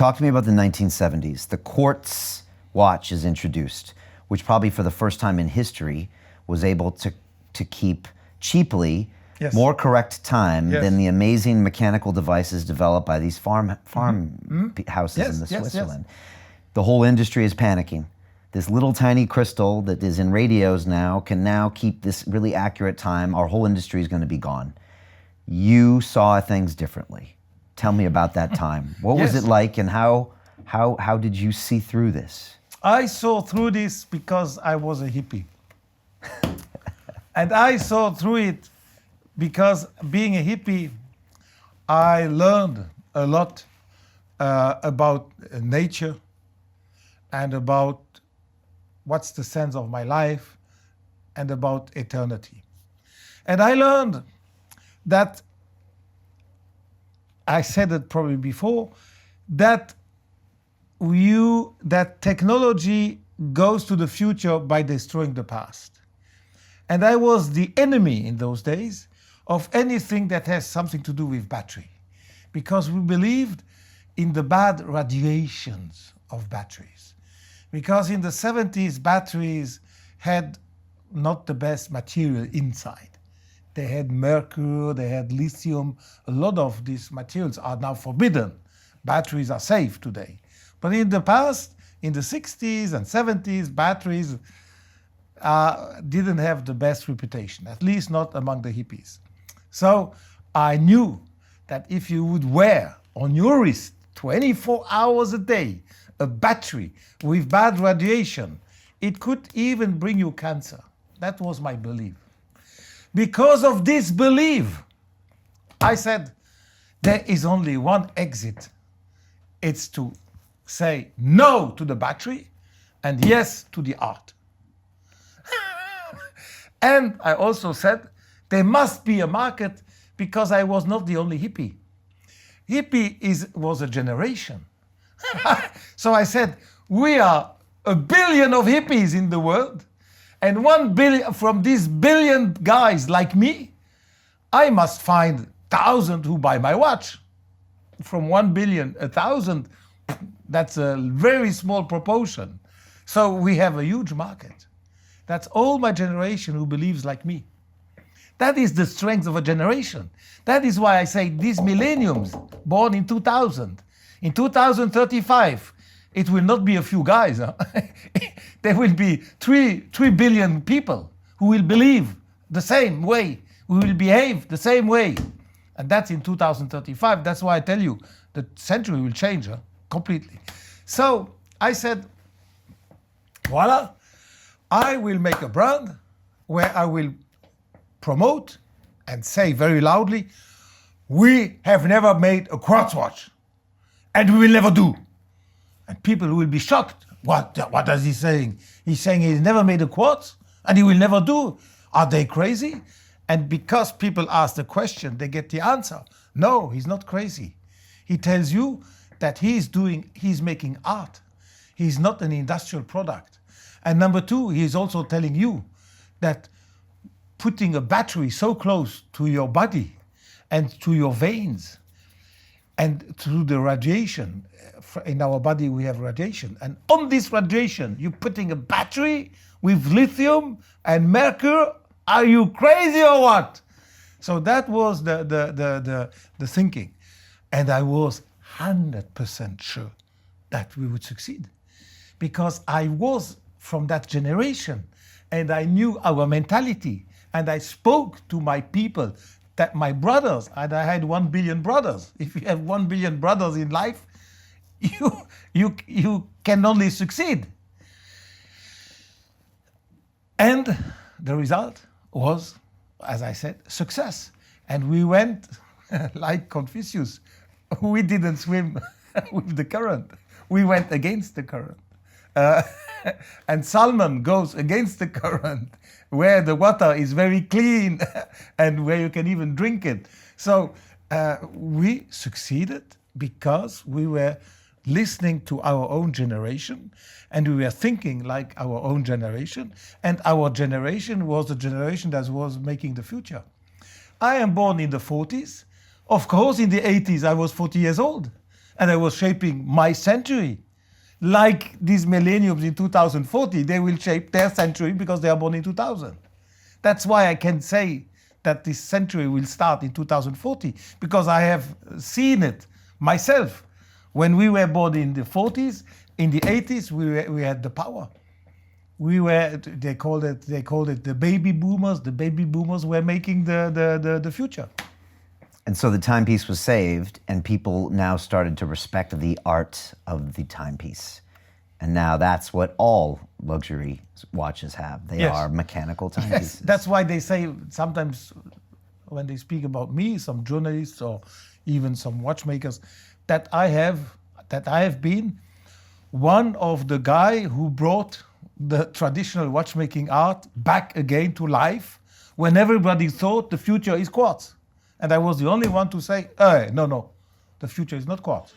Talk to me about the 1970s. The quartz watch is introduced, which probably for the first time in history was able to keep cheaply more correct time than the amazing mechanical devices developed by these farm houses in Switzerland. The whole industry is panicking. This little tiny crystal that is in radios now can now keep this really accurate time. Our whole industry is going to be gone. You saw things differently. Tell me about that time. What was it like, and how did you see through this? I saw through this because I was a hippie. And I saw through it because being a hippie, I learned a lot about nature and about what's the sense of my life and about eternity. And I learned that, I said it probably before, that technology goes to the future by destroying the past. And I was the enemy in those days of anything that has something to do with battery, because we believed in the bad radiations of batteries. Because in the 70s, batteries had not the best material inside. They had mercury, they had lithium. A lot of these materials are now forbidden. Batteries are safe today. But in the past, in the 60s and 70s, batteries didn't have the best reputation, at least not among the hippies. So I knew that if you would wear on your wrist 24 hours a day a battery with bad radiation, it could even bring you cancer. That was my belief. Because of this belief, I said, there is only one exit. It's to say no to the battery and yes to the art. And I also said, there must be a market, because I was not the only hippie. Hippie was a generation. So I said, we are 1 billion of hippies in the world, and 1 billion from these billion guys like me, I must find 1,000 who buy my watch. From 1 billion, 1,000, that's a very small proportion. So we have a huge market. That's all my generation who believes like me. That is the strength of a generation. That is why I say these millenniums, born in 2000, in 2035, it will not be a few guys. Huh? There will be 3 billion people who will believe the same way, who will behave the same way. And that's in 2035. That's why I tell you, the century will change completely. So I said, voila, I will make a brand where I will promote and say very loudly, we have never made a quartz watch, and we will never do. And people will be shocked. What is he saying? He's saying he's never made a quartz, and he will never do. Are they crazy? And because people ask the question, they get the answer. No, he's not crazy. He tells you that he's making art. He's not an industrial product. And number two, he is also telling you that putting a battery so close to your body and to your veins and through the radiation, in our body we have radiation, and on this radiation you're putting a battery with lithium and mercury. Are you crazy or what? So that was the thinking. And I was 100% sure that we would succeed, because I was from that generation and I knew our mentality. And I spoke to my people, that my brothers, and I had 1 billion brothers. If you have 1 billion brothers in life, you can only succeed. And the result was, as I said, success. And we went like Confucius. We didn't swim with the current. We went against the current. And salmon goes against the current, where the water is very clean and where you can even drink it. So we succeeded because we were listening to our own generation, and we were thinking like our own generation, and our generation was the generation that was making the future. I am born in the 40s. Of course, in the 80s, I was 40 years old. And I was shaping my century. Like these millenniums in 2040, they will shape their century because they are born in 2000. That's why I can say that this century will start in 2040, because I have seen it myself. When we were born in the 40s, in the 80s, we had the power. They called it the baby boomers. The baby boomers were making the future. And so the timepiece was saved, and people now started to respect the art of the timepiece. And now that's what all luxury watches have. They are mechanical timepieces. Yes, that's why they say sometimes when they speak about me, some journalists or even some watchmakers, that I have been one of the guy who brought the traditional watchmaking art back again to life when everybody thought the future is quartz. And I was the only one to say, no, the future is not quartz.